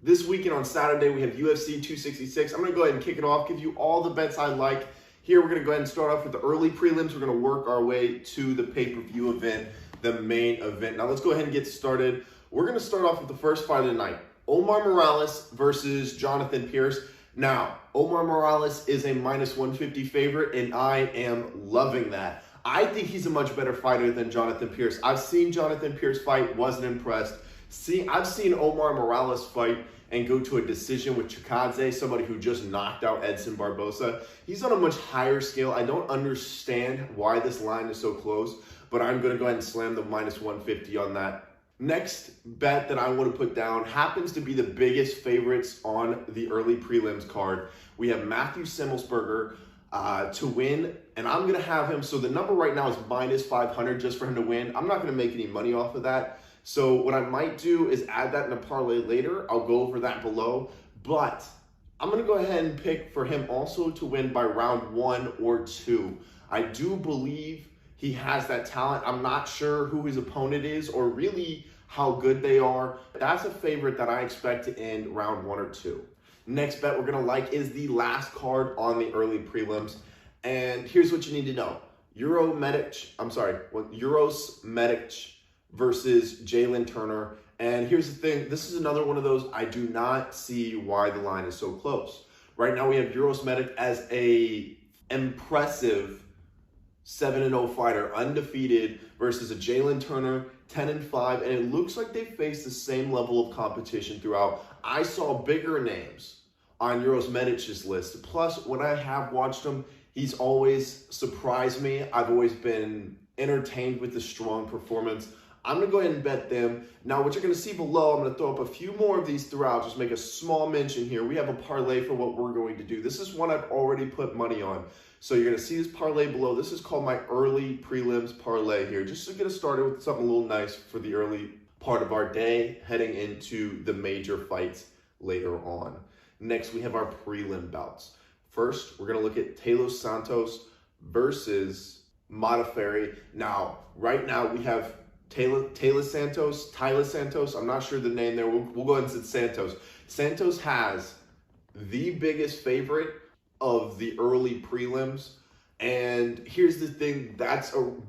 This weekend on Saturday, we have UFC 266. I'm going to go ahead and kick it off, give you all the bets I like. Here, we're going to go ahead and start off with the early prelims. We're going to work our way to the pay-per-view event, the main event. Now, let's go ahead and get started. We're going to start off with the first fight of the night. Omar Morales versus Jonathan Pierce. Now, Omar Morales is a minus 150 favorite, and I am loving that. I think he's a much better fighter than Jonathan Pierce. I've seen Jonathan Pierce fight, wasn't impressed. I've seen Omar Morales fight and go to a decision with Chikadze, somebody who just knocked out Edson Barbosa. He's on a much higher scale. I don't understand why this line is so close, but I'm going to go ahead and slam the minus 150 on that. Next bet that I want to put down happens to be the biggest favorites on the early prelims card. We have Matthew Semmelsberger to win, and I'm going to have him. So the number right now is minus 500 just for him to win. I'm not going to make any money off of that. So what I might do is add that in a parlay later. I'll go over that below. But I'm going to go ahead and pick for him also to win by round 1 or 2. I do believe he has that talent. I'm not sure who his opponent is or really how good they are. That's a favorite that I expect to end round 1 or 2. Next bet we're going to like is the last card on the early prelims. And here's what you need to know. Uros Medic versus Jalen Turner. And here's the thing, this is another one of those, I do not see why the line is so close. Right now we have Uros Medic as a impressive 7-0 fighter, undefeated, versus a Jalen Turner 10-5, and it looks like they face the same level of competition throughout. I saw bigger names on Uros Medic's list. Plus, when I have watched him, he's always surprised me. I've always been entertained with the strong performance. I'm going to go ahead and bet them. Now, what you're going to see below, I'm going to throw up a few more of these throughout. Just make a small mention here. We have a parlay for what we're going to do. This is one I've already put money on. So you're going to see this parlay below. This is called my early prelims parlay here. Just to get us started with something a little nice for the early part of our day, heading into the major fights later on. Next, we have our prelim bouts. First, we're going to look at Taylor Santos versus Modafferi. Now, right now, we have Taylor Santos, I'm not sure the name there. We'll go ahead and say Santos. Santos has the biggest favorite of the early prelims. And here's the thing,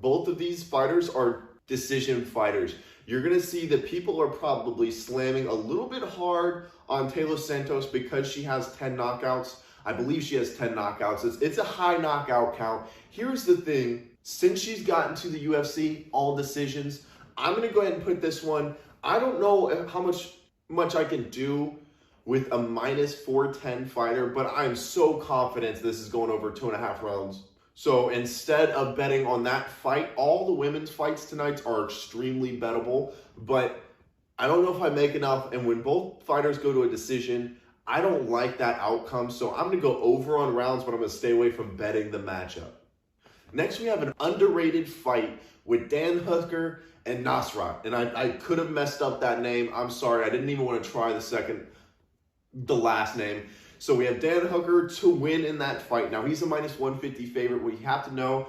both of these fighters are decision fighters. You're going to see that people are probably slamming a little bit hard on Taylor Santos because she has 10 knockouts. I believe she has 10 knockouts. It's a high knockout count. Here's the thing, since she's gotten to the UFC, all decisions, I'm going to go ahead and put this one. I don't know how much I can do with a minus 410 fighter, but I'm so confident this is going over 2.5 rounds. So instead of betting on that fight, all the women's fights tonight are extremely bettable, but I don't know if I make enough. And when both fighters go to a decision, I don't like that outcome. So I'm going to go over on rounds, but I'm going to stay away from betting the matchup. Next, we have an underrated fight with Dan Hooker and Nasrat. And I could have messed up that name. I'm sorry. I didn't even want to try the last name. So we have Dan Hooker to win in that fight. Now, he's a minus 150 favorite. What you have to know,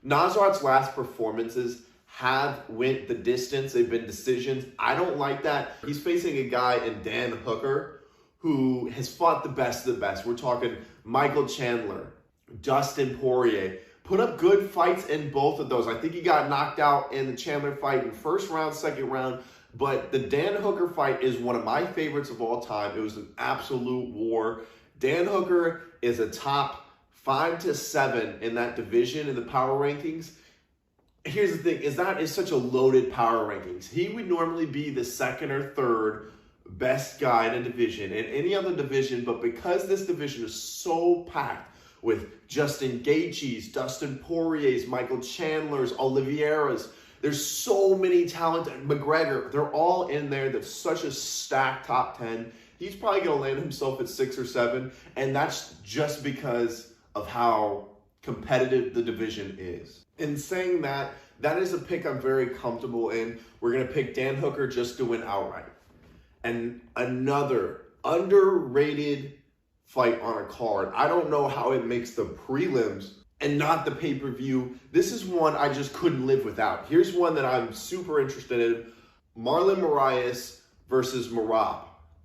Nasrat's last performances have went the distance. They've been decisions. I don't like that. He's facing a guy in Dan Hooker who has fought the best of the best. We're talking Michael Chandler, Dustin Poirier. Put up good fights in both of those. I think he got knocked out in the Chandler fight in first round, second round. But the Dan Hooker fight is one of my favorites of all time. It was an absolute war. Dan Hooker is a top 5 to 7 in that division in the power rankings. Here's the thing, that is such a loaded power rankings. He would normally be the second or third best guy in a division, in any other division, but because this division is so packed with Justin Gaethje's, Dustin Poirier's, Michael Chandler's, Oliveira's, there's so many talented, McGregor, they're all in there. That's such a stacked top 10. He's probably going to land himself at 6 or 7, and that's just because of how competitive the division is. In saying that, that is a pick I'm very comfortable in. We're going to pick Dan Hooker just to win outright. And another underrated fight on a card. I don't know how it makes the prelims and not the pay-per-view. This is one I just couldn't live without. Here's one that I'm super interested in. Marlon Moraes versus Merab.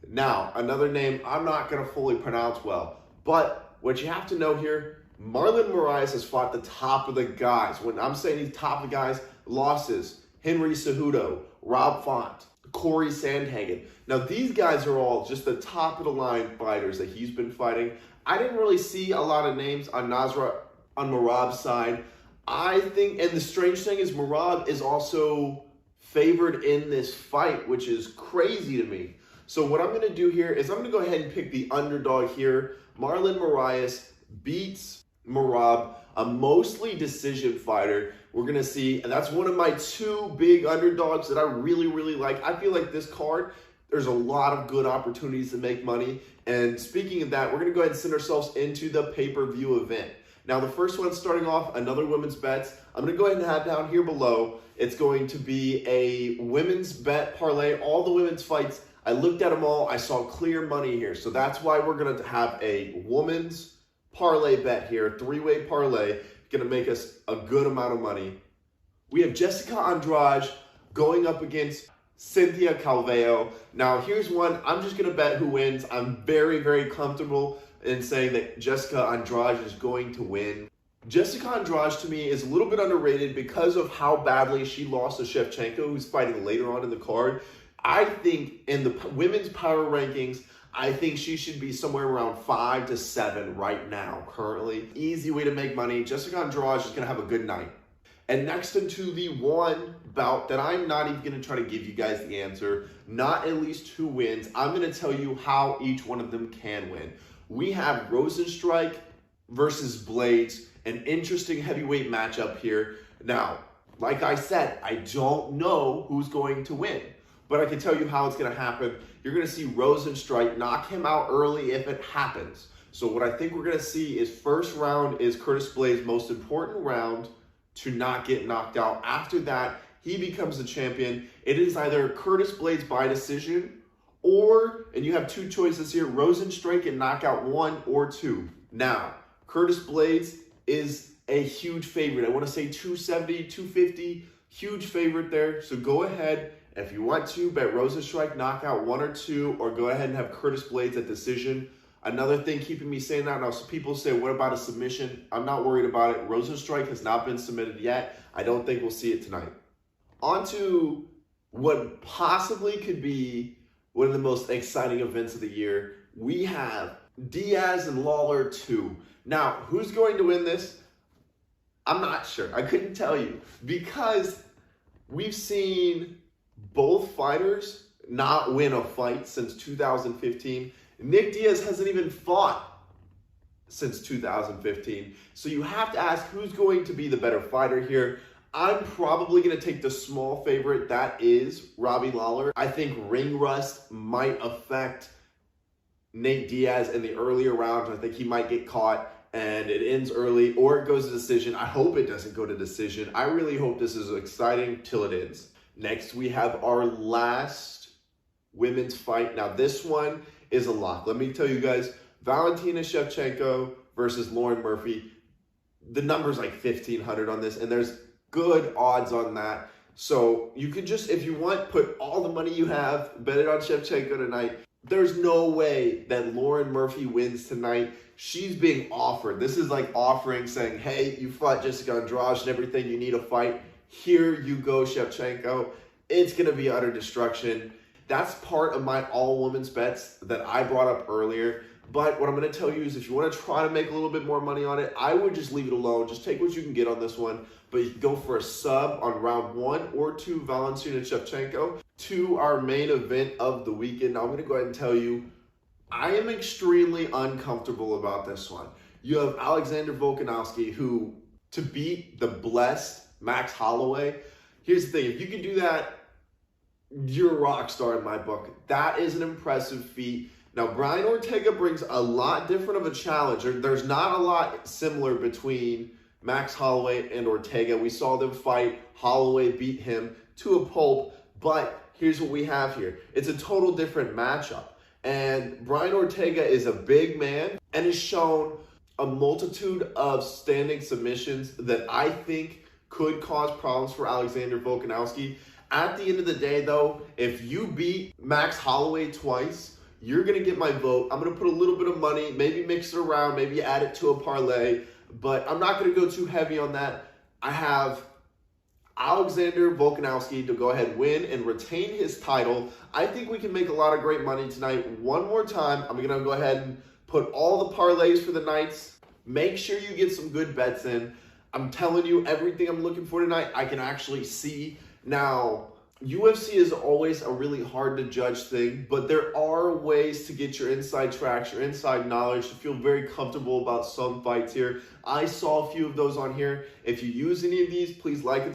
Now, another name I'm not going to fully pronounce well, but what you have to know here, Marlon Moraes has fought the top of the guys. When I'm saying these top of the guys, losses, Henry Cejudo, Rob Font, Corey Sandhagen. Now, these guys are all just the top of the line fighters that he's been fighting. I didn't really see a lot of names on Merab's side. I think, and the strange thing is Merab is also favored in this fight, which is crazy to me. So what I'm going to do here is I'm going to go ahead and pick the underdog here. Marlon Moraes beats Merab, a mostly decision fighter. We're going to see, and that's one of my two big underdogs that I really, really like. I feel like this card, there's a lot of good opportunities to make money. And speaking of that, we're going to go ahead and send ourselves into the pay-per-view event. Now, the first one starting off, another women's bets. I'm going to go ahead and have down here below. It's going to be a women's bet parlay, all the women's fights. I looked at them all. I saw clear money here. So that's why we're going to have a women's parlay bet here, three-way parlay, going to make us a good amount of money. We have Jessica Andrade going up against Cynthia Calvillo. Now, here's one. I'm just going to bet who wins. I'm very, very comfortable in saying that Jessica Andrade is going to win. Jessica Andrade, to me, is a little bit underrated because of how badly she lost to Shevchenko, who's fighting later on in the card. I think in the women's power rankings, I think she should be somewhere around 5 to 7 right now, currently. Easy way to make money. Jessica Andrade is going to have a good night. And next into the one bout that I'm not even going to try to give you guys the answer, not at least who wins. I'm going to tell you how each one of them can win. We have Rosenstrike versus Blades, an interesting heavyweight matchup here. Now, like I said, I don't know who's going to win, but I can tell you how it's going to happen. You're going to see Rosenstrike knock him out early if it happens. So what I think we're going to see is first round is Curtis Blades' most important round to not get knocked out. After that, he becomes the champion. It is either Curtis Blades by decision or, and you have two choices here, Rosenstrike can knock out 1 or 2. Now, Curtis Blades is a huge favorite. I want to say 270, 250, huge favorite there. So go ahead, if you want to, bet Rosenstrike knockout 1 or 2, or go ahead and have Curtis Blades at decision. Another thing keeping me saying that, now some people say, what about a submission? I'm not worried about it. Rosenstrike has not been submitted yet. I don't think we'll see it tonight. On to what possibly could be one of the most exciting events of the year. We have Diaz and Lawler 2. Now, who's going to win this? I'm not sure. I couldn't tell you because we've seen both fighters not win a fight since 2015. Nick Diaz hasn't even fought since 2015. So you have to ask who's going to be the better fighter here. I'm probably going to take the small favorite, that is Robbie Lawler. I think ring rust might affect Nate Diaz in the earlier rounds. I think he might get caught and it ends early or it goes to decision. I hope it doesn't go to decision. I really hope this is exciting till it ends. Next, we have our last women's fight. Now, this one is a lock. Let me tell you guys, Valentina Shevchenko versus Lauren Murphy. The number's like 1,500 on this, and there's good odds on that. So you could just, if you want, put all the money you have, bet it on Shevchenko tonight. There's no way that Lauren Murphy wins tonight. She's being offered. This is like offering, saying, hey, you fought Jessica Andrade and everything. You need a fight. Here you go, Shevchenko. It's going to be utter destruction. That's part of my all-women's bets that I brought up earlier. But what I'm going to tell you is if you want to try to make a little bit more money on it, I would just leave it alone. Just take what you can get on this one. But you can go for a sub on round 1 or 2, Valentina Shevchenko, to our main event of the weekend. Now, I'm going to go ahead and tell you, I am extremely uncomfortable about this one. You have Alexander Volkanovski, who, to beat the blessed Max Holloway, here's the thing. If you can do that, you're a rock star in my book. That is an impressive feat. Now, Brian Ortega brings a lot different of a challenge. There's not a lot similar between Max Holloway and Ortega. We saw them fight. Holloway beat him to a pulp. But here's what we have here. It's a total different matchup. And Brian Ortega is a big man and has shown a multitude of standing submissions that I think could cause problems for Alexander Volkanovski. At the end of the day, though, if you beat Max Holloway twice, you're going to get my vote. I'm going to put a little bit of money, maybe mix it around, maybe add it to a parlay, but I'm not going to go too heavy on that. I have Alexander Volkanovski to go ahead, win, and retain his title. I think we can make a lot of great money tonight. One more time, I'm going to go ahead and put all the parlays for the nights. Make sure you get some good bets in. I'm telling you, everything I'm looking for tonight, I can actually see. Now, UFC is always a really hard to judge thing, but there are ways to get your inside tracks, your inside knowledge, to feel very comfortable about some fights here. I saw a few of those on here. If you use any of these, please like it.